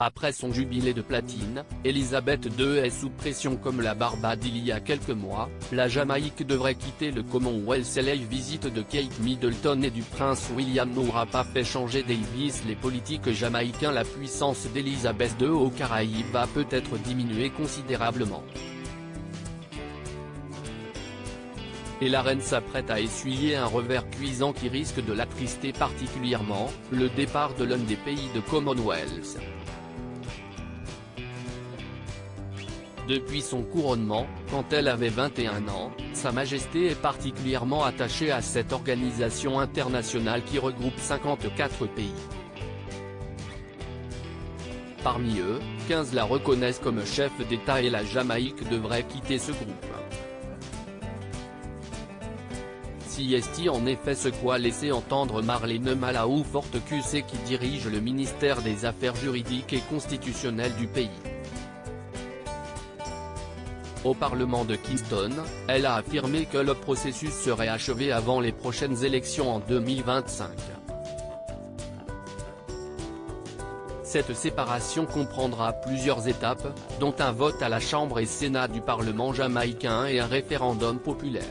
Après son jubilé de platine, Elisabeth II est sous pression comme la Barbade il y a quelques mois. La Jamaïque devrait quitter le Commonwealth et la visite de Kate Middleton et du prince William n'aura pas fait changer d'avis les politiques jamaïcains. La puissance d'Elisabeth II aux Caraïbes va peut-être diminuer considérablement. Et la reine s'apprête à essuyer un revers cuisant qui risque de l'attrister particulièrement, le départ de l'un des pays de Commonwealth. Depuis son couronnement, quand elle avait 21 ans, Sa Majesté est particulièrement attachée à cette organisation internationale qui regroupe 54 pays. Parmi eux, 15 la reconnaissent comme chef d'État et la Jamaïque devrait quitter ce groupe. Si est en effet ce qu'a laissé entendre Marlene Malaou Forte QC qui dirige le ministère des Affaires juridiques et constitutionnelles du pays. Au Parlement de Kingston, elle a affirmé que le processus serait achevé avant les prochaines élections en 2025. Cette séparation comprendra plusieurs étapes, dont un vote à la Chambre et Sénat du Parlement jamaïcain et un référendum populaire.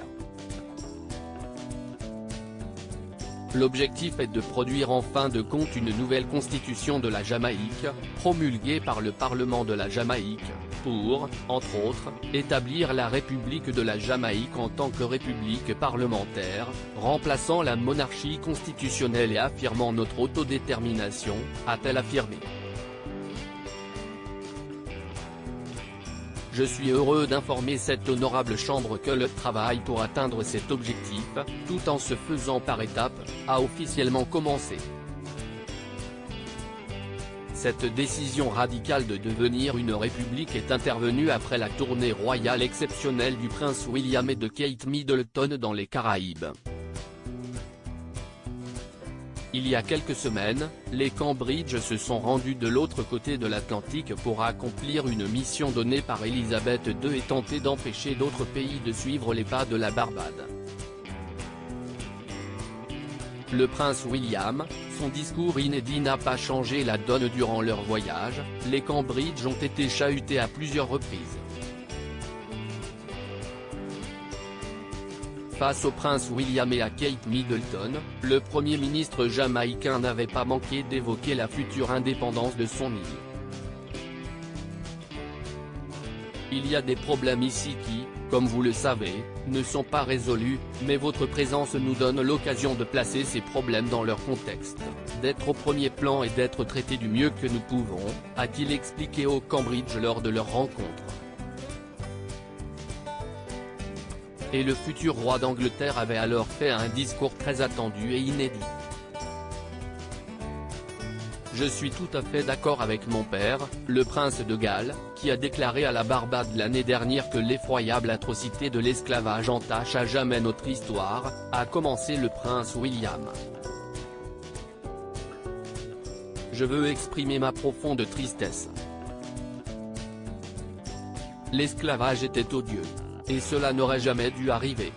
L'objectif est de produire en fin de compte une nouvelle constitution de la Jamaïque, promulguée par le Parlement de la Jamaïque, pour, entre autres, établir la République de la Jamaïque en tant que république parlementaire, remplaçant la monarchie constitutionnelle et affirmant notre autodétermination, a-t-elle affirmé. Je suis heureux d'informer cette honorable chambre que le travail pour atteindre cet objectif, tout en se faisant par étapes, a officiellement commencé. Cette décision radicale de devenir une république est intervenue après la tournée royale exceptionnelle du prince William et de Kate Middleton dans les Caraïbes. Il y a quelques semaines, les Cambridge se sont rendus de l'autre côté de l'Atlantique pour accomplir une mission donnée par Elisabeth II et tenter d'empêcher d'autres pays de suivre les pas de la Barbade. Le prince William, son discours inédit n'a pas changé la donne durant leur voyage, les Cambridge ont été chahutés à plusieurs reprises. Face au prince William et à Kate Middleton, le Premier ministre jamaïcain n'avait pas manqué d'évoquer la future indépendance de son île. Il y a des problèmes ici qui, comme vous le savez, ne sont pas résolus, mais votre présence nous donne l'occasion de placer ces problèmes dans leur contexte, d'être au premier plan et d'être traités du mieux que nous pouvons, a-t-il expliqué au Cambridge lors de leur rencontre. Et le futur roi d'Angleterre avait alors fait un discours très attendu et inédit. Je suis tout à fait d'accord avec mon père, le prince de Galles, qui a déclaré à la Barbade l'année dernière que l'effroyable atrocité de l'esclavage entache à jamais notre histoire, a commencé le prince William. Je veux exprimer ma profonde tristesse. L'esclavage était odieux. Et cela n'aurait jamais dû arriver.